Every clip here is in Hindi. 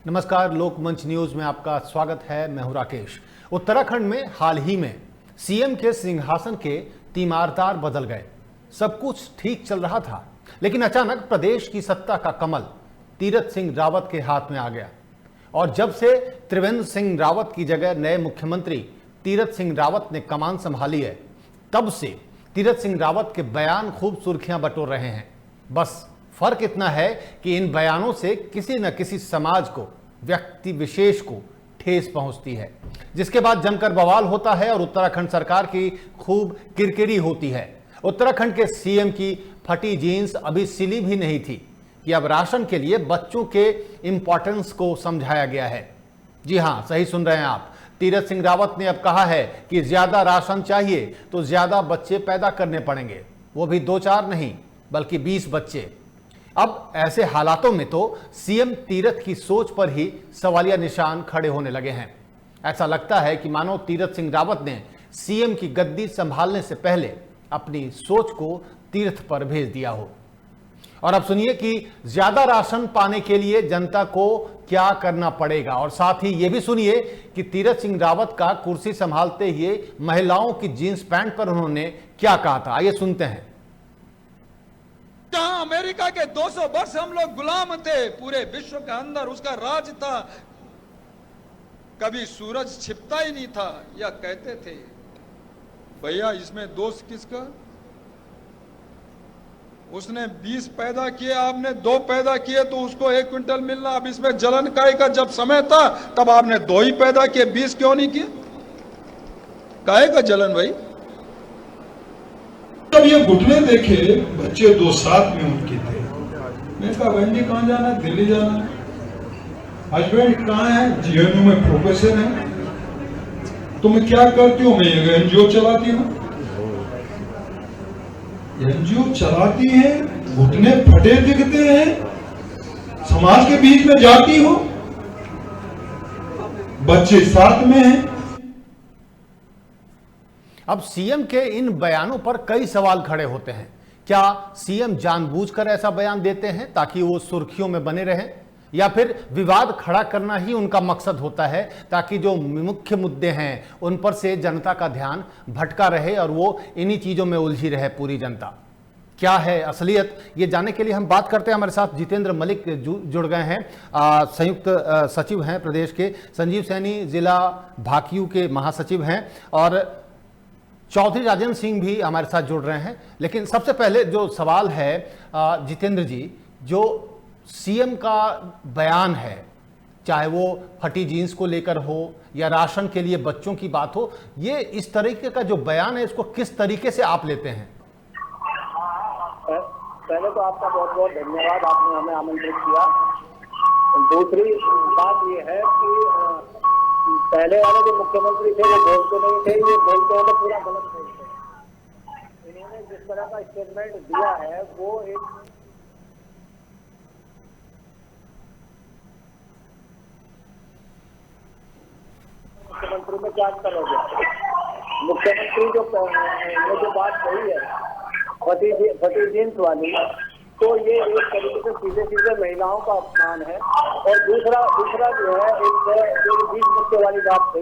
नमस्कार, लोकमंच न्यूज में आपका स्वागत है। मैं हूं राकेश। उत्तराखंड में हाल ही में सीएम के सिंहासन के तीमारदार बदल गए। सब कुछ ठीक चल रहा था, लेकिन अचानक प्रदेश की सत्ता का कमल तीरथ सिंह रावत के हाथ में आ गया। और जब से त्रिवेंद्र सिंह रावत की जगह नए मुख्यमंत्री तीरथ सिंह रावत ने कमान संभाली है, तब से तीरथ सिंह रावत के बयान खूब सुर्खियां बटोर रहे हैं। बस फर्क इतना है कि इन बयानों से किसी न किसी समाज को, व्यक्ति विशेष को ठेस पहुंचती है, जिसके बाद जमकर बवाल होता है और उत्तराखंड सरकार की खूब किरकिरी होती है। उत्तराखंड के सीएम की फटी जीन्स अभी सिली भी नहीं थी कि अब राशन के लिए बच्चों के इंपॉर्टेंस को समझाया गया है। जी हां, सही सुन रहे हैं आप। तीरथ सिंह रावत ने अब कहा है कि ज्यादा राशन चाहिए तो ज्यादा बच्चे पैदा करने पड़ेंगे, वो भी 2-4 नहीं बल्कि 20 बच्चे। अब ऐसे हालातों में तो सीएम तीरथ की सोच पर ही सवालिया निशान खड़े होने लगे हैं। ऐसा लगता है कि मानो तीरथ सिंह रावत ने सीएम की गद्दी संभालने से पहले अपनी सोच को तीरथ पर भेज दिया हो। और अब सुनिए कि ज्यादा राशन पाने के लिए जनता को क्या करना पड़ेगा, और साथ ही यह भी सुनिए कि तीरथ सिंह रावत का कुर्सी संभालते हुए महिलाओं की जींस पैंट पर उन्होंने क्या कहा था। आइए सुनते हैं। जहां अमेरिका के 200 वर्ष हम लोग गुलाम थे, पूरे विश्व के अंदर उसका राज था, कभी सूरज छिपता ही नहीं था। या कहते थे भैया इसमें दोष किसका, उसने 20 पैदा किए, आपने 2 पैदा किए तो उसको 1 क्विंटल मिलना। अब इसमें जलन काय का जब समय था तब आपने 2 ही पैदा किए, 20 क्यों नहीं किए? काय का जलन भाई? तब ये घुटने देखे, बच्चे 2 साथ में उनके थे। मैं कहा बहन जी कहाँ जाना है? दिल्ली जाना है। हस्बैंड कहाँ है? जीएनयू में प्रोफेसर है। तुम क्या करती हो? मैं एनजीओ चलाती हूँ। एनजीओ चलाती है, घुटने फटे दिखते हैं, समाज के बीच में जाती हो, बच्चे साथ में हैं। अब सीएम के इन बयानों पर कई सवाल खड़े होते हैं। क्या सीएम जानबूझकर ऐसा बयान देते हैं ताकि वो सुर्खियों में बने रहें, या फिर विवाद खड़ा करना ही उनका मकसद होता है ताकि जो मुख्य मुद्दे हैं उन पर से जनता का ध्यान भटका रहे और वो इन्हीं चीजों में उलझी रहे पूरी जनता? क्या है असलियत, ये जानने के लिए हम बात करते हैं। हमारे साथ जितेंद्र मलिक जुड़ गए हैं, संयुक्त सचिव हैं प्रदेश के। संजीव सैनी जिला भाकियू के महासचिव हैं, और चौधरी राजेंद्र सिंह भी हमारे साथ जुड़ रहे हैं। लेकिन सबसे पहले जो सवाल है जितेंद्र जी, जो सीएम का बयान है, चाहे वो फटी जीन्स को लेकर हो या राशन के लिए बच्चों की बात हो, ये इस तरीके का जो बयान है इसको किस तरीके से आप लेते हैं? पहले तो आपका बहुत बहुत धन्यवाद, आपने हमें आमंत्रित किया। दूसरी बात ये है कि पहले वाले जो मुख्यमंत्री थे वो बोलते नहीं थे, ये बोलते हैं तो पूरा गलत बोलते हैं। इन्होंने जिस तरह का स्टेटमेंट दिया है वो एक मुख्यमंत्री में क्या अंतर हो गया? मुख्यमंत्री जो बात कही है फटी जींस वाली, तो ये एक तरीके से सीधे सीधे महिलाओं का अपमान है। और दूसरा जो है एक जो 20 बच्चे वाली बात थी।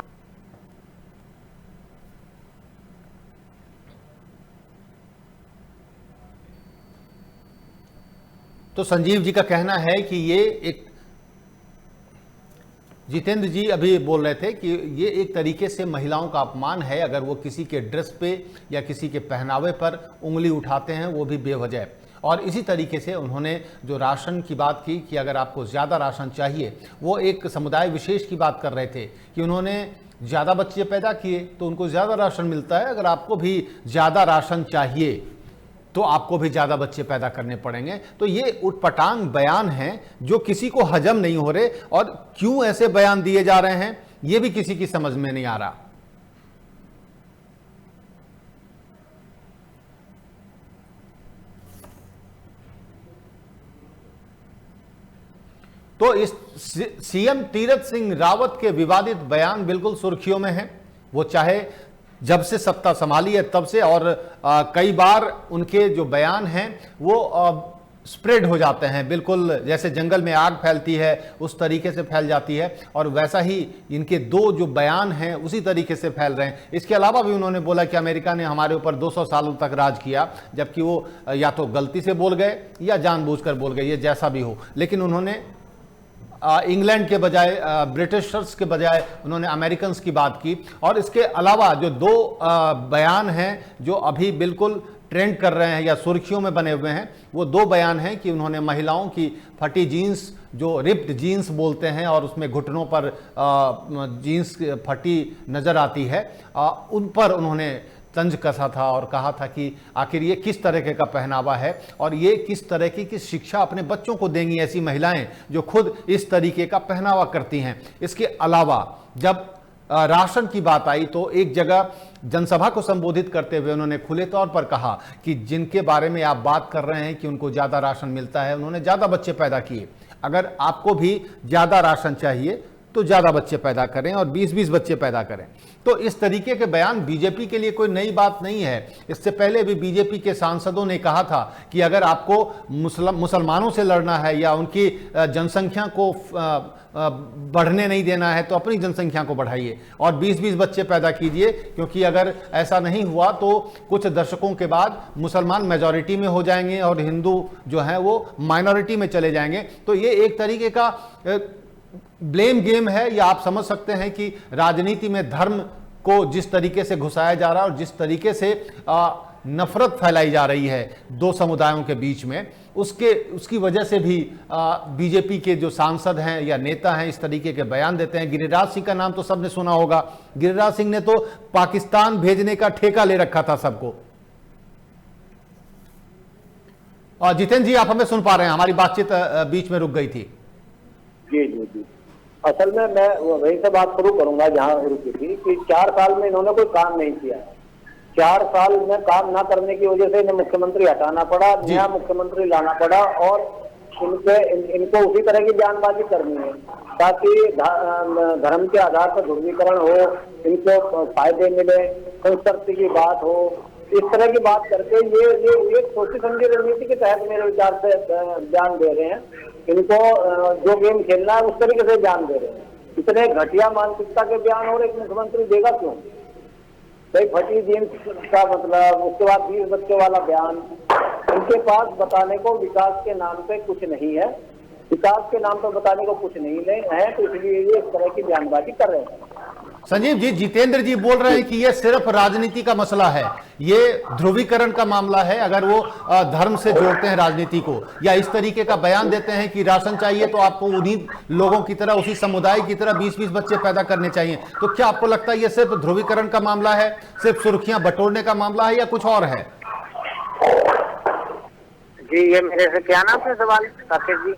तो संजीव जी का कहना है कि ये एक, जितेंद्र जी अभी बोल रहे थे कि ये एक तरीके से महिलाओं का अपमान है। अगर वो किसी के ड्रेस पे या किसी के पहनावे पर उंगली उठाते हैं वो भी बेवजह। और इसी तरीके से उन्होंने जो राशन की बात की कि अगर आपको ज़्यादा राशन चाहिए, वो एक समुदाय विशेष की बात कर रहे थे कि उन्होंने ज़्यादा बच्चे पैदा किए तो उनको ज़्यादा राशन मिलता है। अगर आपको भी ज़्यादा राशन चाहिए तो आपको भी ज़्यादा बच्चे पैदा करने पड़ेंगे। तो ये उटपटांग बयान हैं जो किसी को हजम नहीं हो रहे, और क्यों ऐसे बयान दिए जा रहे हैं ये भी किसी की समझ में नहीं आ रहा। तो इस सीएम तीरथ सिंह रावत के विवादित बयान बिल्कुल सुर्खियों में हैं। वो चाहे जब से सत्ता संभाली है तब से, और कई बार उनके जो बयान हैं वो स्प्रेड हो जाते हैं, बिल्कुल जैसे जंगल में आग फैलती है उस तरीके से फैल जाती है, और वैसा ही इनके दो जो बयान हैं उसी तरीके से फैल रहे हैं। इसके अलावा भी उन्होंने बोला कि अमेरिका ने हमारे ऊपर 200 सालों तक राज किया, जबकि वो या तो गलती से बोल गए या जानबूझकर बोल गए, ये जैसा भी हो। लेकिन उन्होंने इंग्लैंड के बजाय, ब्रिटिशर्स के बजाय उन्होंने अमेरिकन की बात की। और इसके अलावा जो दो बयान हैं जो अभी बिल्कुल ट्रेंड कर रहे हैं या सुर्खियों में बने हुए हैं, वो दो बयान हैं कि उन्होंने महिलाओं की फटी जीन्स, जो रिप्ड जीन्स बोलते हैं और उसमें घुटनों पर जीन्स फटी नजर आती है, उन पर उन्होंने तंज कसा था और कहा था कि आखिर ये किस तरह का पहनावा है और ये किस तरह की शिक्षा अपने बच्चों को देंगी ऐसी महिलाएं जो खुद इस तरीके का पहनावा करती हैं। इसके अलावा जब राशन की बात आई तो एक जगह जनसभा को संबोधित करते हुए उन्होंने खुले तौर पर कहा कि जिनके बारे में आप बात कर रहे हैं कि उनको ज्यादा राशन मिलता है, उन्होंने ज्यादा बच्चे पैदा किए। अगर आपको भी ज्यादा राशन चाहिए तो ज्यादा बच्चे पैदा करें और 20-20 बच्चे पैदा करें। तो इस तरीके के बयान बीजेपी के लिए कोई नई बात नहीं है। इससे पहले भी बीजेपी के सांसदों ने कहा था कि अगर आपको मुसलमानों से लड़ना है या उनकी जनसंख्या को बढ़ने नहीं देना है तो अपनी जनसंख्या को बढ़ाइए और 20-20 बच्चे पैदा कीजिए, क्योंकि अगर ऐसा नहीं हुआ तो कुछ दशकों के बाद मुसलमान मेजॉरिटी में हो जाएंगे और हिंदू जो है वो माइनॉरिटी में चले जाएंगे। तो ये एक तरीके का ब्लेम गेम है, या आप समझ सकते हैं कि राजनीति में धर्म को जिस तरीके से घुसाया जा रहा है और जिस तरीके से नफरत फैलाई जा रही है दो समुदायों के बीच में, उसकी वजह से भी बीजेपी के जो सांसद हैं या नेता हैं इस तरीके के बयान देते हैं। गिरिराज सिंह का नाम तो सबने सुना होगा। गिरिराज सिंह ने तो पाकिस्तान भेजने का ठेका ले रखा था सबको। जितेंद्र जी, आप हमें सुन पा रहे हैं? हमारी बातचीत बीच में रुक गई थी। जी जी जी, असल में मैं वहीं से बात शुरू करूंगा जहां रुकी थी कि 4 साल में इन्होंने कोई काम नहीं किया। 4 साल में काम ना करने की वजह से इन्हें मुख्यमंत्री हटाना पड़ा, नया मुख्यमंत्री लाना पड़ा और इनको उसी तरह की बयानबाजी करनी है ताकि धर्म के आधार पर ध्रुवीकरण हो, इनको फायदे मिले, संस्कृति की बात हो, इस तरह की बात करके ये सोची समझी रणनीति के तहत मेरे विचार से बयान दे रहे हैं। इनको जो गेम खेलना है उस तरीके से बयान दे रहे हैं। इतने घटिया मानसिकता के बयान और एक मुख्यमंत्री देगा क्यों? भाई फटी जीन्स का मतलब, उसके बाद 20 बच्चों वाला बयान, इनके पास बताने को विकास के नाम पे कुछ नहीं है, विकास के नाम पर बताने को कुछ नहीं है, तो इसलिए ये इस तरह की बयानबाजी कर रहे हैं। संजीव जी, जितेंद्र जी बोल रहे हैं कि ये सिर्फ राजनीति का मसला है, ये ध्रुवीकरण का मामला है। अगर वो धर्म से जोड़ते हैं राजनीति को या इस तरीके का बयान देते हैं कि राशन चाहिए तो आपको उन्हीं लोगों की तरह, उसी समुदाय की तरह 20-20 बच्चे पैदा करने चाहिए, तो क्या आपको लगता है ये सिर्फ ध्रुवीकरण का मामला है, सिर्फ सुर्खियां बटोरने का मामला है या कुछ और है? जी, ये मेरे से क्या नाम है सवाल राकेश जी?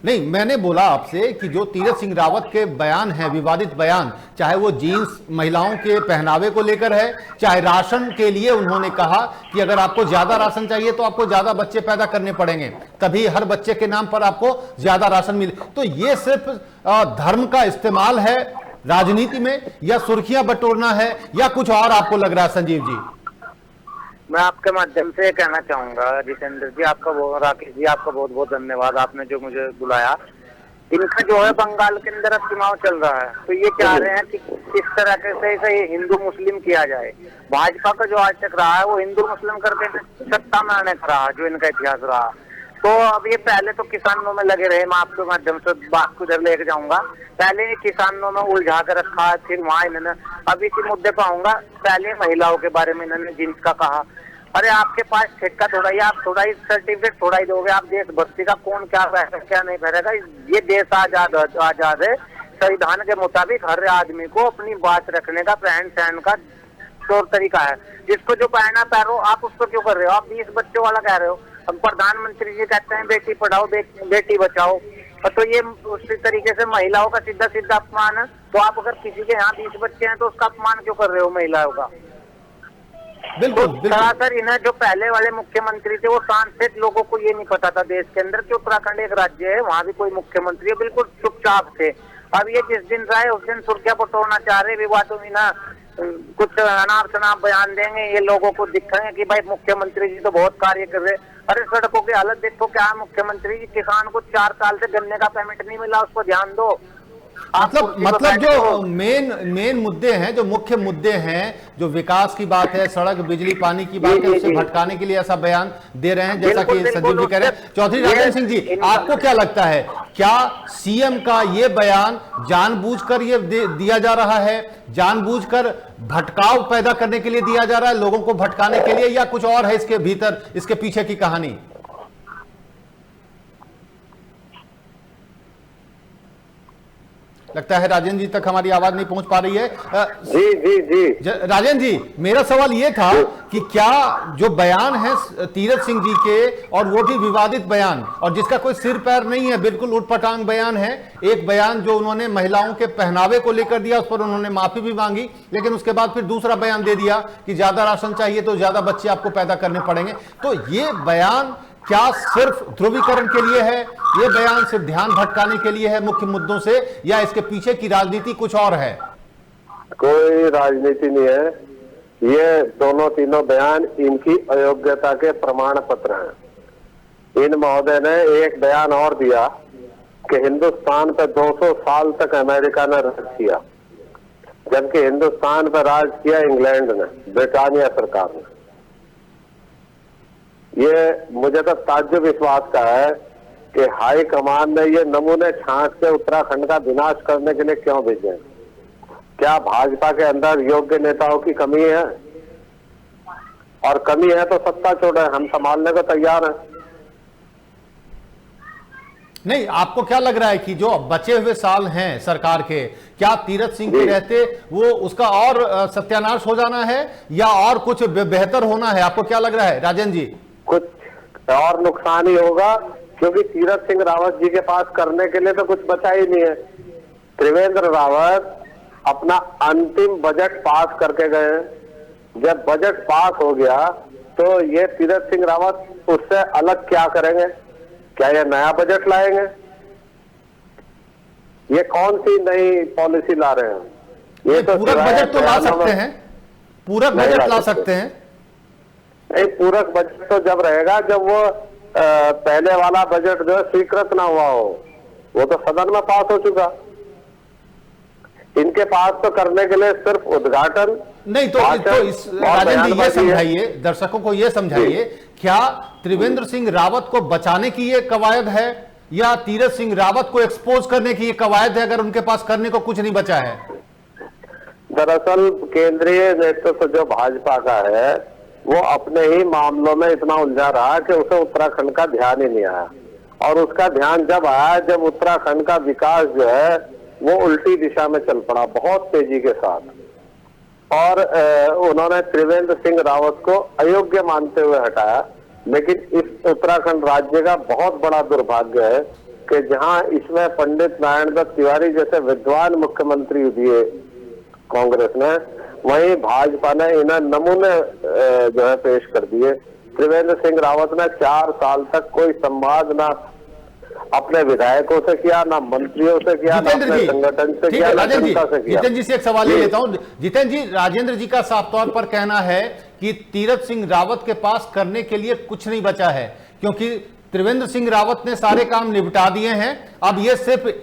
नहीं, मैंने बोला आपसे कि जो तीरथ सिंह रावत के बयान हैं, विवादित बयान, चाहे वो जीन्स महिलाओं के पहनावे को लेकर है, चाहे राशन के लिए उन्होंने कहा कि अगर आपको ज्यादा राशन चाहिए तो आपको ज्यादा बच्चे पैदा करने पड़ेंगे, तभी हर बच्चे के नाम पर आपको ज्यादा राशन मिले। तो ये सिर्फ धर्म का इस्तेमाल है राजनीति में या सुर्खियां बटोरना है या कुछ और आपको लग रहा है? संजीव जी, मैं आपके माध्यम से कहना चाहूंगा, जितेंद्र जी आपका राकेश जी आपका बहुत बहुत धन्यवाद, आपने जो मुझे बुलाया। इनका जो है बंगाल के अंदर अब चुनाव चल रहा है, तो ये चाह रहे हैं कि किस तरह से हिंदू मुस्लिम किया जाए। भाजपा का जो आज तक रहा है वो हिंदू मुस्लिम करके सत्ता में आने का रहा, जो इनका इतिहास रहा। तो अब ये पहले तो किसानों में लगे रहे, मैं आपके माध्यम से बात को इधर लेके जाऊंगा। पहले ये किसानों में उलझा कर रखा है, फिर वहां इन्होंने, अब इसी मुद्दे पर आऊंगा। पहले महिलाओं के बारे में इन्होंने जिन्स का कहा, अरे आपके पास ठेका थोड़ा ही, आप थोड़ा ही सर्टिफिकेट थोड़ा ही दोगे, आप देशभक्ति का कौन क्या कहेगा क्या नहीं करेगा। ये देश आजाद है, संविधान के मुताबिक हर आदमी को अपनी बात रखने का, रहन सहन का तौर तरीका है। जिसको जो पहना पैरो, आप उसको क्यों कर रहे हो? आप 20 बच्चों वाला कह रहे हो। अब प्रधानमंत्री जी कहते हैं बेटी पढ़ाओ बेटी बचाओ, तो ये उसी तरीके से महिलाओं का सीधा सीधा अपमान है। तो आप अगर किसी के यहाँ 20 बच्चे हैं तो उसका अपमान क्यों कर रहे हो महिलाओं का? बिल्कुल, सरासर इन्हें जो पहले वाले मुख्यमंत्री थे वो सांसद लोगों को ये नहीं पता था देश के अंदर कि उत्तराखंड एक राज्य है, वहाँ भी कोई मुख्यमंत्री है, बिल्कुल चुपचाप थे। अब ये जिस दिन रहे उस दिन सुर्खियां बटोरना चाह रहे, विवादों में ना कुछ अनाप शनाप बयान देंगे, ये लोगों को दिखाएंगे कि भाई मुख्यमंत्री जी तो बहुत कार्य कर रहे। अरे सड़कों की हालत देखो क्या है मुख्यमंत्री जी, किसान को 4 साल से गन्ने का पेमेंट नहीं मिला, उसको ध्यान दो। मतलब जो मेन मुद्दे हैं, जो मुख्य मुद्दे हैं, जो विकास की बात है, सड़क, बिजली, पानी की बात है, उसे भटकाने के लिए ऐसा बयान दे रहे हैं, जैसा कि संजीव जी कह रहे हैं। चौधरी राजेंद्र सिंह जी, आपको क्या लगता है, क्या सीएम का ये बयान जानबूझकर ये दिया जा रहा है, जानबूझकर भटकाव पैदा करने के लिए दिया जा रहा है, लोगों को भटकाने के लिए, या कुछ और है इसके भीतर, इसके पीछे की कहानी? लगता है राजेंद्र जी तक हमारी आवाज नहीं पहुंच पा रही है। जी राजेंद्र जी, मेरा सवाल यह था कि क्या जो बयान है तीरथ सिंह जी के, और वो भी विवादित बयान, और जिसका कोई सिर पैर नहीं है, बिल्कुल उटपटांग बयान है, एक बयान जो उन्होंने महिलाओं के पहनावे को लेकर दिया, उस पर उन्होंने माफी भी मांगी, लेकिन उसके बाद फिर दूसरा बयान दे दिया कि ज्यादा राशन चाहिए तो ज्यादा बच्चे आपको पैदा करने पड़ेंगे। तो ये बयान क्या सिर्फ ध्रुवीकरण के लिए है, ये बयान सिर्फ ध्यान भटकाने के लिए है मुख्य मुद्दों से, या इसके पीछे की राजनीति कुछ और है? कोई राजनीति नहीं है, ये दोनों तीनों बयान इनकी अयोग्यता के प्रमाण पत्र हैं। इन महोदय ने एक बयान और दिया कि हिंदुस्तान पर 200 साल तक अमेरिका ने राज किया, जबकि हिंदुस्तान पर राज किया इंग्लैंड ने, ब्रिटानिया सरकार ने। ये मुझे तो ताज्जुब इस बात का है कि हाई कमान ने ये नमूने छांट के उत्तराखंड का विनाश करने के लिए क्यों भेजे? क्या भाजपा के अंदर योग्य नेताओं की कमी है? और कमी है तो सत्ता छोड़े, हम संभालने को तैयार हैं। नहीं, आपको क्या लग रहा है कि जो बचे हुए साल हैं सरकार के, क्या तीरथ सिंह के रहते वो उसका और सत्यानाश हो जाना है, या और कुछ बेहतर होना है? आपको क्या लग रहा है राजेंद्र जी? कुछ और नुकसान ही होगा, क्योंकि तीरथ सिंह रावत जी के पास करने के लिए तो कुछ बचा ही नहीं है। त्रिवेंद्र रावत अपना अंतिम बजट पास करके गए, जब बजट पास हो गया तो ये तीरथ सिंह रावत उससे अलग क्या करेंगे? क्या ये नया बजट लाएंगे? ये कौन सी नई पॉलिसी ला रहे हैं? ये तो पूरक बजट तो ला सकते हैं, पूरक बजट ला सकते हैं। नहीं, पूरक बजट तो जब रहेगा जब वो पहले वाला बजट जो है स्वीकृत ना हुआ हो, वो तो सदन में पास हो चुका। इनके पास तो करने के लिए सिर्फ उद्घाटन नहीं। तो राजेंद्र जी ये समझाइए, दर्शकों को ये समझाइए, क्या त्रिवेंद्र सिंह रावत को बचाने की ये कवायद है, या तीरथ सिंह रावत को एक्सपोज करने की ये कवायद है, अगर उनके पास करने को कुछ नहीं बचा है? दरअसल केंद्रीय नेतृत्व जो भाजपा का है वो अपने ही मामलों में इतना उलझा रहा कि उसे उत्तराखंड का ध्यान ही नहीं आया, और उसका ध्यान जब आया जब उत्तराखंड का विकास जो है वो उल्टी दिशा में चल पड़ा बहुत तेजी के साथ, और उन्होंने त्रिवेंद्र सिंह रावत को अयोग्य मानते हुए हटाया। लेकिन इस उत्तराखंड राज्य का बहुत बड़ा दुर्भाग्य है कि जहां इसमें पंडित नारायण दत्त तिवारी जैसे विद्वान मुख्यमंत्री दिए कांग्रेस ने, वहीं भाजपा ने इन्हें नमूने जो है पेश कर दिए। त्रिवेंद्र सिंह रावत ने 4 साल तक कोई संवाद ना अपने विधायकों से किया, ना मंत्रियों से किया, ना अपने संगठन से किया, ना जनता से किया। जितेंद्र जी से एक सवाल ले लेता हूं। जितेंद्र जी, राजेंद्र जी का साफ तौर पर कहना है कि तीरथ सिंह रावत के पास करने के लिए कुछ नहीं बचा है, क्योंकि त्रिवेंद्र सिंह रावत ने सारे काम निपटा दिए हैं, अब ये सिर्फ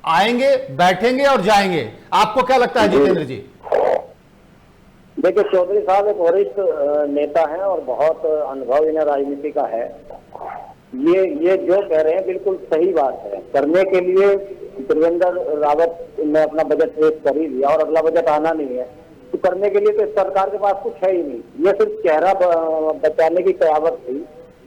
आएंगे, बैठेंगे और जाएंगे। आपको क्या लगता है जितेंद्र जी? देखिए, चौधरी साहब एक वरिष्ठ नेता हैं और बहुत अनुभव इन्हें राजनीति का है। ये जो कह रहे हैं बिल्कुल सही बात है। करने के लिए त्रिवेंद्र रावत ने अपना बजट पेश कर ही दिया और अगला बजट आना नहीं है, तो करने के लिए तो सरकार के पास कुछ है ही नहीं। ये सिर्फ चेहरा बचाने की कयावत थी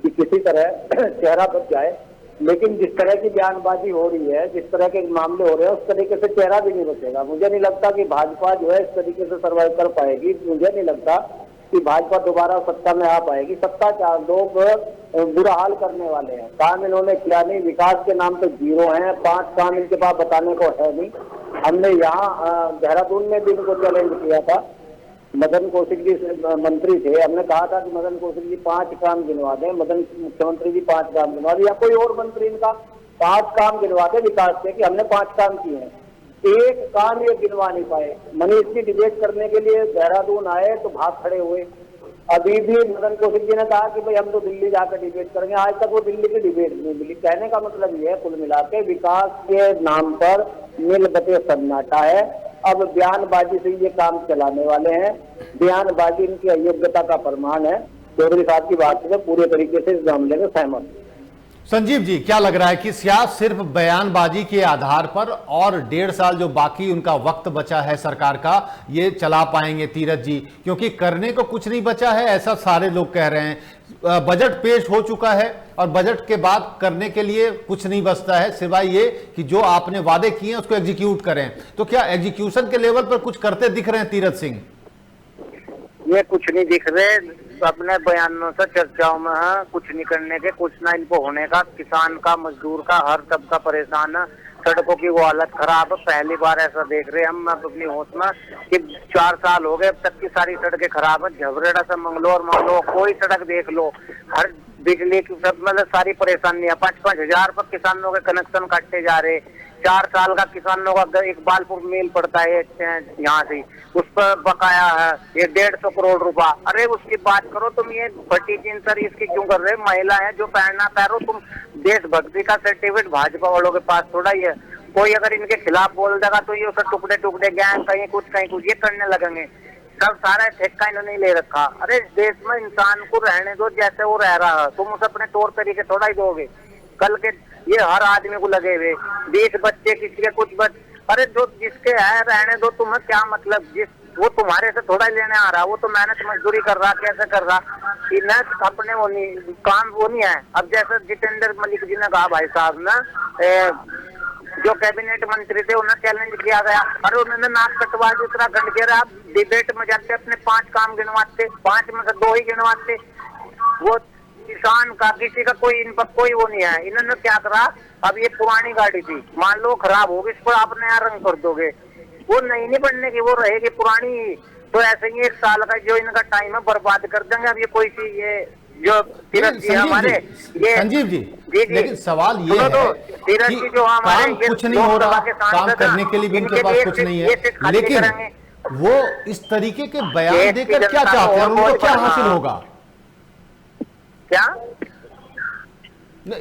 कि किसी तरह चेहरा बच जाए, लेकिन जिस तरह की बयानबाजी हो रही है, जिस तरह के मामले हो रहे हैं, उस तरीके से चेहरा भी नहीं बचेगा। मुझे नहीं लगता कि भाजपा जो है इस तरीके से सर्वाइव कर पाएगी। मुझे नहीं लगता कि भाजपा दोबारा सत्ता में आ पाएगी। सत्ता चार लोग बुरा हाल करने वाले हैं। काम इन्होंने किया नहीं, विकास के नाम पे जीरो हैं, 5 काम इनके पास बताने को है नहीं। हमने यहाँ देहरादून में भी इनको चैलेंज किया था, मदन कौशिक जी मंत्री थे, हमने कहा था कि मदन कौशिक जी 5 काम गिनवा दें, मुख्यमंत्री जी 5 काम गिनवा दें, या कोई और मंत्री इनका 5 काम गिनवा दे विकास के, कि हमने 5 काम किए हैं। एक काम ये गिनवा नहीं पाए। मनीष जी डिबेट करने के लिए देहरादून आए तो भाग खड़े हुए, अभी भी मदन कौशिक जी ने कहा कि भाई हम तो दिल्ली जाकर डिबेट करेंगे, आज तक वो दिल्ली की डिबेट नहीं मिली। कहने का मतलब ये है कुल मिला के विकास के नाम पर मिल बटे सन्नाटा है। अब बयानबाजी से ये काम चलाने वाले हैं, बयानबाजी इनकी अयोग्यता का प्रमाण है। चौधरी साहब की बात से पूरे तरीके से इस मामले में सहमत। संजीव जी, क्या लग रहा है कि क्या सिर्फ बयानबाजी के आधार पर और 1.5 साल जो बाकी उनका वक्त बचा है सरकार का, ये चला पाएंगे तीरथ जी? क्योंकि करने को कुछ नहीं बचा है, ऐसा सारे लोग कह रहे हैं। बजट पेश हो चुका है और बजट के बाद करने के लिए कुछ नहीं बचता है सिवाय ये कि जो आपने वादे किए हैं उसको एग्जीक्यूट करें। तो क्या एग्जीक्यूशन के लेवल पर कुछ करते दिख रहे हैं तीरथ सिंह? ये कुछ नहीं दिख रहे, अपने बयानों से चर्चाओं में है, कुछ नहीं करने के, कुछ ना इनको होने का। किसान का, मजदूर का, हर तबका परेशान है। सड़कों की वो हालत खराब है, पहली बार ऐसा देख रहे हैं हम अपनी होश में कि 4 साल हो गए अब तक की सारी सड़कें खराब है। झबरेड़ा से मंगलोर कोई सड़क देख लो, हर बिजली की सब मतलब सारी परेशानी है। 5-5 हजार पर किसानों के कनेक्शन काटे जा रहे। 4 साल का किसानों का इकबालपुर मेल पड़ता है यहाँ से, उस पर बकाया है ये 150 करोड़ रुपया। अरे उसकी बात करो तुम, ये भट्टी जींस सर इसकी क्यों कर रहे? महिला है जो पहनना पहनो तुम। देशभक्ति का सर्टिफिकेट भाजपा वालों के पास थोड़ा ही है। कोई अगर इनके खिलाफ बोल देगा तो ये उसे टुकड़े टुकड़े गैंग कहीं कुछ ये करने लगेंगे। सब सारा ठेका इन्होंने ले रखा। अरे देश में इंसान को रहने दो जैसे वो रह रहा है, तुम उसे अपने तौर तरीके थोड़ा ही दोगे। कल के ये हर आदमी को लगे हुए 20 बच्चे, किसी के कुछ अरे जो जिसके है रहने दो, तुम्हें क्या मतलब? जिस वो तुम्हारे से थोड़ा ही लेने आ रहा, वो तो मेहनत मजदूरी कर रहा, कैसे कर रहा, इन्हें अपने वो नहीं काम वो नहीं है। अब जैसे जितेंद्र मलिक जी ने कहा भाई साहब ना, जो कैबिनेट मंत्री थे उन्हें चैलेंज किया गया। अरे उन्होंने नाक कटवा दी उत्तराखंड के। आप डिबेट में जाते अपने 5 काम गिनवाते, 5 में से 2 ही गिनवाते। वो किसान का किसी का कोई इन पर कोई वो नहीं है। इन्होंने क्या करा, अब ये पुरानी गाड़ी थी, मान लो खराब होगी, इस पर आप नया रंग कर दोगे, वो नहीं बनने की, वो रहेगी पुरानी। तो ऐसे ही 1 साल का जो इनका टाइम है बर्बाद कर देंगे। अब ये कोई चीज ये जो तीरथ जी हमारे ये संजीव जी, लेकिन सवाल ये है कि जो काम कुछ नहीं हो रहा, काम करने के लिए भी इनके पास कुछ नहीं है, लेकिन वो इस तरीके के बयान देकर क्या चाहते हैं, उनको क्या हासिल होगा? क्या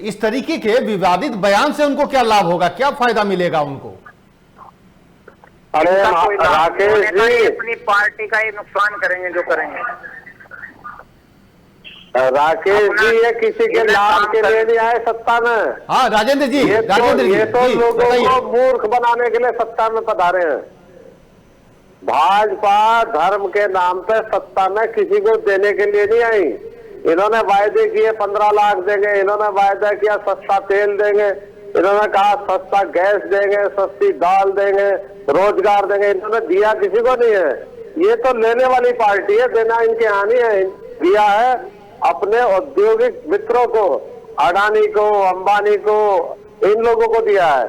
इस तरीके के विवादित बयान से उनको क्या लाभ होगा, क्या फायदा मिलेगा उनको? अरे राकेश जी, अपनी पार्टी का ही नुकसान करेंगे जो करेंगे। राकेश जी, ये किसी के लाभ के लिए नहीं आए सत्ता में। हाँ राजेंद्र जी, राजेंद्र जी, ये तो लोगों को मूर्ख बनाने के लिए सत्ता में पधारे हैं। भाजपा धर्म के नाम पे सत्ता में किसी को देने के लिए नहीं आई। इन्होंने वायदे किए 15 लाख देंगे, इन्होंने वायदा किया सस्ता तेल देंगे, इन्होंने कहा सस्ता गैस देंगे, सस्ती दाल देंगे, रोजगार देंगे। इन्होंने दिया किसी को नहीं है। ये तो लेने वाली पार्टी है, देना इनके यहाँ नहीं है। दिया है अपने औद्योगिक मित्रों को, अडानी को, अंबानी को, इन लोगों को दिया है।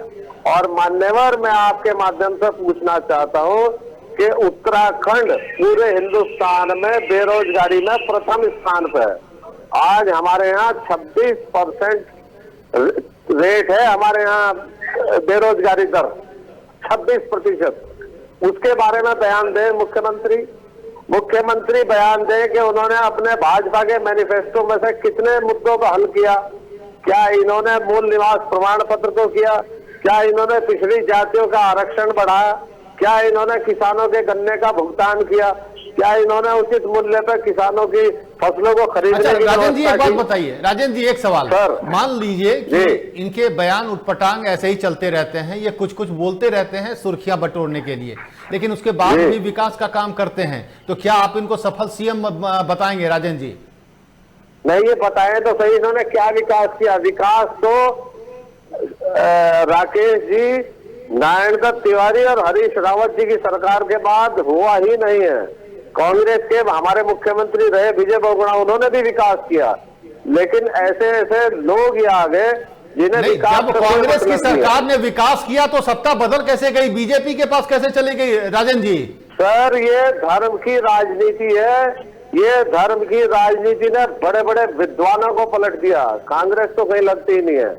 और मान्यवर, मैं आपके माध्यम से पूछना चाहता हूँ कि उत्तराखंड पूरे हिंदुस्तान में बेरोजगारी में प्रथम स्थान पर है। आज हमारे यहाँ 26% रेट है, हमारे यहाँ बेरोजगारी दर 26%। उसके बारे में बयान दें मुख्यमंत्री बयान दें कि उन्होंने अपने भाजपा के मैनिफेस्टो में से कितने मुद्दों को हल किया। क्या इन्होंने मूल निवास प्रमाण पत्र को किया? क्या इन्होंने पिछड़ी जातियों का आरक्षण बढ़ाया? क्या इन्होंने किसानों के गन्ने का भुगतान किया? क्या इन्होंने उचित मूल्य पर किसानों की फसलों को खरीदने की राजेंद्र जी एक बात बताइए, राजेंद्र जी एक सवाल, मान लीजिए कि इनके बयान उटपटांग ऐसे ही चलते रहते हैं, ये कुछ कुछ बोलते रहते हैं सुर्खियां बटोरने के लिए, लेकिन उसके बाद भी विकास का काम करते हैं, तो क्या आप इनको सफल सीएम बताएंगे राजेंद्र जी? नहीं, ये बताएं तो सही इन्होंने क्या विकास किया। विकास तो राकेश जी, नारायण दत्त तिवारी और हरीश रावत जी की सरकार के बाद हुआ ही नहीं है। कांग्रेस के हमारे मुख्यमंत्री रहे विजय बहुगुणा, उन्होंने भी विकास किया, लेकिन ऐसे ऐसे लोग ही आ गए जिन्हें विकास। जब कांग्रेस की सरकार ने विकास किया तो सत्ता बदल कैसे गई, बीजेपी के पास कैसे चली गई राजेंद्र जी? सर, ये धर्म की राजनीति है। ये धर्म की राजनीति ने बड़े बड़े विद्वानों को पलट दिया। कांग्रेस तो कहीं लगती ही नहीं है।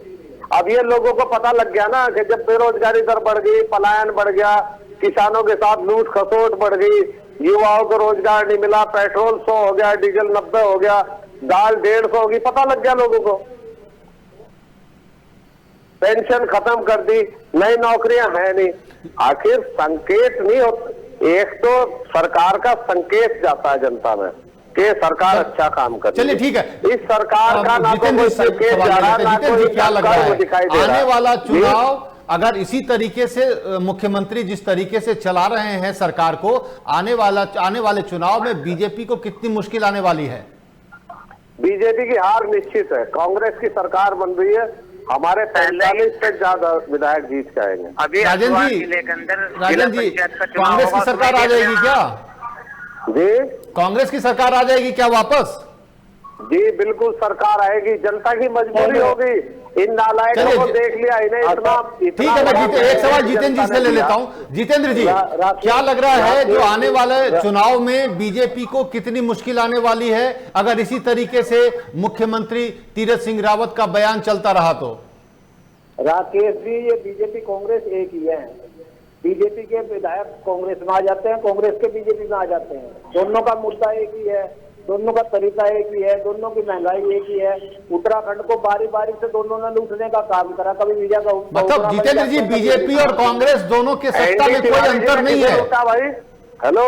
अब ये लोगों को पता लग गया ना कि जब बेरोजगारी दर बढ़ गई, पलायन बढ़ गया, किसानों के साथ लूट खसोट बढ़ गई, युवाओं को रोजगार नहीं मिला, पेट्रोल 100 हो गया, डीजल 90 हो गया, दाल 150 होगी, पता लग गया लोगों को। पेंशन खत्म कर दी, नई नौकरियां है नहीं। आखिर संकेत नहीं होता, एक तो सरकार का संकेत जाता है जनता में कि सरकार अच्छा काम कर रही है। चलिए ठीक है, इस सरकार का ना तो कोई संकेत जा रहा, ना कोई क्या लग रहा है दिखाई दे रहा। आने वाला चुनाव अगर इसी तरीके से मुख्यमंत्री जिस तरीके से चला रहे हैं सरकार को, आने वाले चुनाव में बीजेपी को कितनी मुश्किल आने वाली है? बीजेपी की हार निश्चित है। कांग्रेस की सरकार बन रही है, हमारे 45 से ज्यादा विधायक जीत के आएंगे। अभी राजन जी कांग्रेस की सरकार आ जाएगी क्या? जी कांग्रेस की सरकार आ जाएगी क्या वापस? जी बिल्कुल सरकार आएगी, जनता की मजबूरी होगी। इन नालायकों को देख लिया, इन्हें इतना ठीक है। मैं एक सवाल जितेंद्र जी से ले लेता हूं। जितेंद्र जी, क्या लग रहा है जो आने वाले चुनाव में बीजेपी को कितनी मुश्किल आने वाली है अगर इसी तरीके से मुख्यमंत्री तीरथ सिंह रावत का बयान चलता रहा तो? राकेश जी, ये बीजेपी कांग्रेस एक ही है। बीजेपी के विधायक कांग्रेस में आ जाते हैं, कांग्रेस के बीजेपी में आ जाते हैं। दोनों का मुद्दा एक ही है, दोनों का तरीका एक ही है, दोनों की महंगाई एक ही है। उत्तराखंड को बारी बारी से दोनों ने लूटने का काम करा। कभी विजय का मतलब जितेंद्र जी, बीजेपी और कांग्रेस दोनों के सत्ता में कोई अंतर नहीं है। भाई हेलो,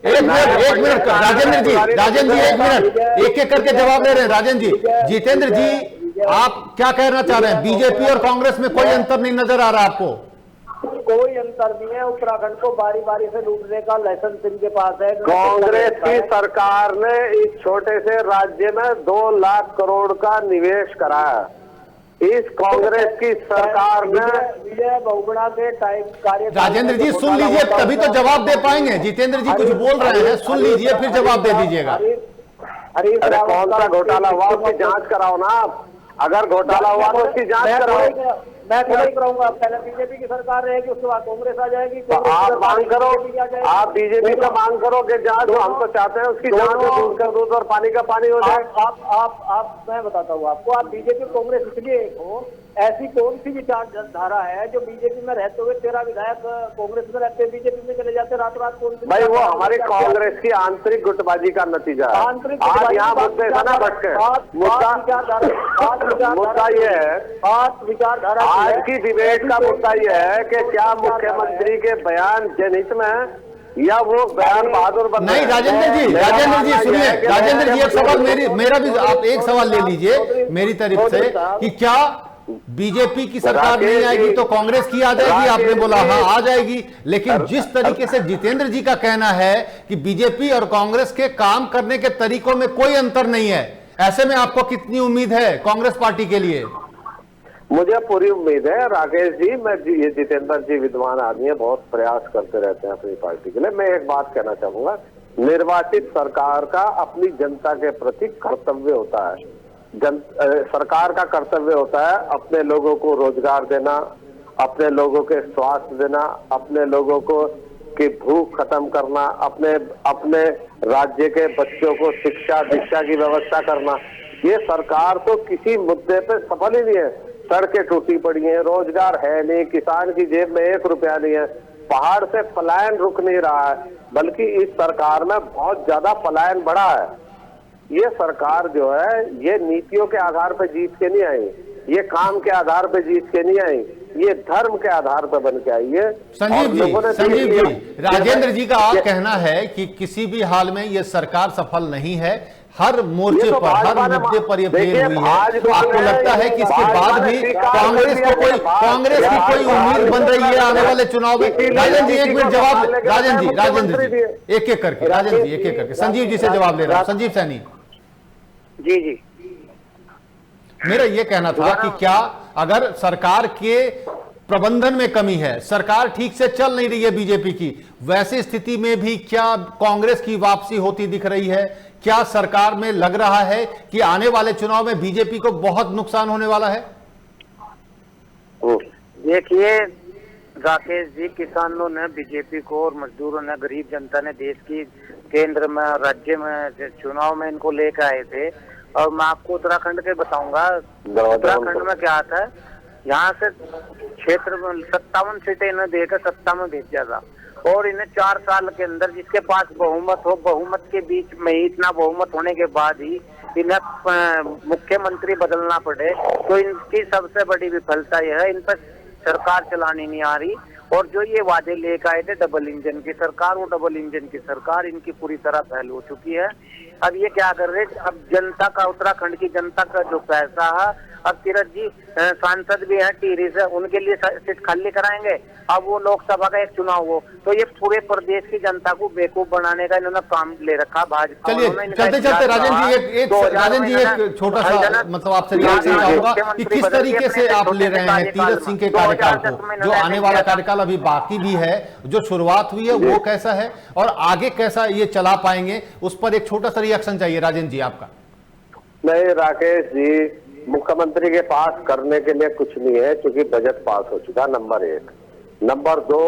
एक मिनट राजेंद्र जी, एक मिनट, एक एक करके जवाब ले रहे हैं राजेंद्र जी। जितेंद्र जी, आप क्या कहना चाह रहे हैं? बीजेपी और कांग्रेस में कोई अंतर नहीं नजर आ रहा आपको? कोई अंतर नहीं है। उत्तराखंड को बारी बारी से लूटने का लाइसेंस इनके पास है। कांग्रेस की सरकार ने इस छोटे से राज्य में 2 लाख करोड़ का निवेश कराया। इस कांग्रेस की सरकार ने विजय बहुगुणा के टाइम कार्य। राजेंद्र जी सुन लीजिए, तभी तो जवाब दे पाएंगे। जितेंद्र जी कुछ बोल रहे हैं, सुन लीजिए फिर जवाब दे दीजिएगा। अरे कौन सा घोटाला हुआ उसकी जांच कराओ ना आप। अगर घोटाला हुआ तो उसकी जांच कराओ। मैं थोड़ा ही कराऊंगा। पहले बीजेपी की सरकार रहेगी, उसके बाद कांग्रेस आ जाएगी। तो आप मांग करो, आप बीजेपी का मांग करो कि जांच, हम तो चाहते हैं उसकी जांच में दूध का दूध और पानी का पानी हो जाए। आप मैं बताता हूँ आपको, आप बीजेपी कांग्रेस इसलिए एक हो, ऐसी कौन सी विचारधारा है जो बीजेपी में रहते हुए 13 विधायक कांग्रेस में रहते बीजेपी में चले जाते रात रात? कौन सी भाई? वो हमारी कांग्रेस की आंतरिक गुटबाजी का नतीजा है। आज यहाँ मुद्दे से ना भटके, मुद्दा ये है, विचारधारा आज की डिबेट का मुद्दा ये है कि क्या मुख्यमंत्री के बयान जनहित में है या वो बयान बहादुर बन नहीं? राजेंद्र जी सुनिए, राजेंद्र जी एक सवाल मेरा भी, आप एक सवाल ले लीजिए मेरी तरफ से कि क्या बीजेपी की सरकार नहीं आएगी तो कांग्रेस की आ जाएगी? आपने बोला हाँ आ जाएगी, लेकिन जिस तरीके से जितेंद्र जी का कहना है कि बीजेपी और कांग्रेस के काम करने के तरीकों में कोई अंतर नहीं है, ऐसे में आपको कितनी उम्मीद है कांग्रेस पार्टी के लिए? मुझे पूरी उम्मीद है राकेश जी। ये जितेंद्र जी विद्वान आदमी है, बहुत प्रयास करते रहते हैं अपनी पार्टी के लिए। मैं एक बात कहना चाहूंगा, निर्वाचित सरकार का अपनी जनता के प्रति कर्तव्य होता है। सरकार का कर्तव्य होता है अपने लोगों को रोजगार देना, अपने लोगों के स्वास्थ्य देना, अपने लोगों को की भूख खत्म करना, अपने राज्य के बच्चों को शिक्षा दीक्षा की व्यवस्था करना। ये सरकार तो किसी मुद्दे पे सफल ही नहीं है। सड़कें टूटी पड़ी हैं, रोजगार है नहीं, किसान की जेब में 1 रुपया नहीं है, पहाड़ से पलायन रुक नहीं रहा है, बल्कि इस सरकार में बहुत ज्यादा पलायन बढ़ा है। ये सरकार जो है ये नीतियों के आधार पर जीत के नहीं आई, ये काम के आधार पर जीत के नहीं आई, ये धर्म के आधार पर बन के आई है। संजीव जी, राजेंद्र जी का कहना है कि किसी भी हाल में ये सरकार सफल नहीं है, हर मोर्चे पर, हर मुद्दे पर ये फेल हुई है। आपको लगता है कि इसके बाद भी कांग्रेस की कोई उम्मीद बन रही है आने वाले चुनाव में? राजेंद्र जी एक मिनट जवाब, राजेंद्र जी एक एक करके संजीव जी से जवाब ले रहा हूं। संजीव सैनी जी मेरा ये कहना था कि क्या अगर सरकार के प्रबंधन में कमी है, सरकार ठीक से चल नहीं रही है बीजेपी की, वैसी स्थिति में भी क्या कांग्रेस की वापसी होती दिख रही है? क्या सरकार में लग रहा है कि आने वाले चुनाव में बीजेपी को बहुत नुकसान होने वाला है? देखिए राकेश जी, किसानों ने बीजेपी को और मजदूरों ने, गरीब जनता ने देश की केंद्र में राज्य में चुनाव में इनको लेकर आए थे। और मैं आपको उत्तराखंड के बताऊंगा, उत्तराखंड में क्या आता है, यहाँ से क्षेत्र में 57 सीटें इन्हें देकर सत्ता में भेजा था, और इन्हें 4 साल के अंदर जिसके पास बहुमत हो, बहुमत के बीच में ही इतना बहुमत होने के बाद ही इन्हें मुख्यमंत्री बदलना पड़े, तो इनकी सबसे बड़ी विफलता यह है, इन पर सरकार चलानी नहीं आ रही। और जो ये वादे लेकर आए थे डबल इंजन की सरकार, वो डबल इंजन की सरकार इनकी पूरी तरह फेल हो चुकी है। अब ये क्या कर रहे, अब जनता का, उत्तराखंड की जनता का जो पैसा है, अब तीरथ जी सांसद भी हैं टिहरी से, उनके लिए सीट खाली कराएंगे। अब वो लोकसभा का एक चुनाव हो, तो ये पूरे प्रदेश की जनता को बेवकूफ बनाने का इन्होंने काम ले रखा भाजपा। चलिए चलते चलते राजन जी एक छोटा सा मतलब आपसे रिएक्शन चाहूंगा कि किस तरीके से आप ले रहे हैं तीरथ सिंह के कार्यकाल को, जो आने वाला कार्यकाल अभी बाकी भी है, जो शुरुआत हुई है वो कैसा है और आगे कैसा ये चला पाएंगे, उस पर एक छोटा सा रिएक्शन चाहिए राजन जी आपका। नहीं राकेश जी, मुख्यमंत्री के पास करने के लिए कुछ नहीं है, क्योंकि बजट पास हो चुका, नंबर 1। नंबर 2,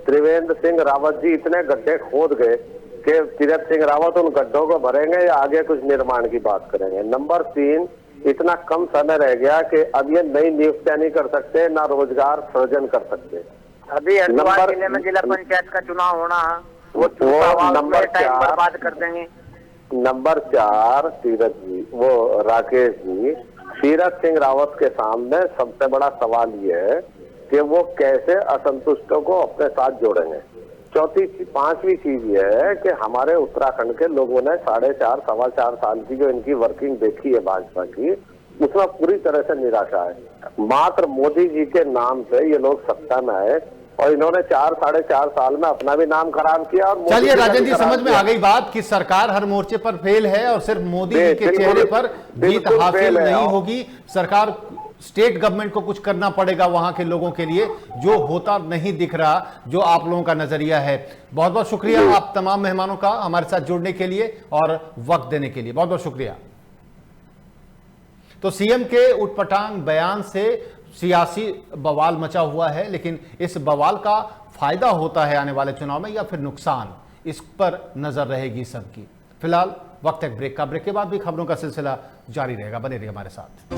त्रिवेंद्र सिंह रावत जी इतने गड्ढे खोद गए कि तीरथ सिंह रावत उन गड्ढों को भरेंगे या आगे कुछ निर्माण की बात करेंगे। नंबर 3, इतना कम समय रह गया कि अब ये नई नियुक्तियां नहीं कर सकते, ना रोजगार सृजन कर सकते। अभी हरिद्वार जिले में जिला पंचायत का चुनाव होना है, वो नंबर टाइम बर्बाद कर देंगे। नंबर 4, तीरथ जी, वो राकेश जी, तीरथ सिंह रावत के सामने सबसे बड़ा सवाल ये है कि वो कैसे असंतुष्टों को अपने साथ जोड़ेंगे। 5वीं चीज ये है कि हमारे उत्तराखंड के लोगों ने 4.5 सवा 4 साल की जो इनकी वर्किंग देखी है भाजपा की, उसमें पूरी तरह से निराशा है। मात्र मोदी जी के नाम से ये लोग सत्ता में आए और इन्होंने 4-4.5 साल में अपना भी नाम खराब किया। और चलिए राजन जी, समझ में आ गई बात कि सरकार हर मोर्चे पर फेल है और सिर्फ मोदी जी के चेहरे पर जीत हासिल नहीं होगी। सरकार, स्टेट गवर्नमेंट को कुछ करना पड़ेगा वहां के लोगों के लिए, जो होता नहीं दिख रहा, जो आप लोगों का नजरिया है। बहुत बहुत शुक्रिया आप तमाम मेहमानों का हमारे साथ जुड़ने के लिए और वक्त देने के लिए, बहुत बहुत शुक्रिया। तो सीएम के उटपटांग बयान से सियासी बवाल मचा हुआ है, लेकिन इस बवाल का फायदा होता है आने वाले चुनाव में या फिर नुकसान, इस पर नजर रहेगी सबकी। फिलहाल वक्त एक ब्रेक का, ब्रेक के बाद भी खबरों का सिलसिला जारी रहेगा, बने रहिए हमारे साथ।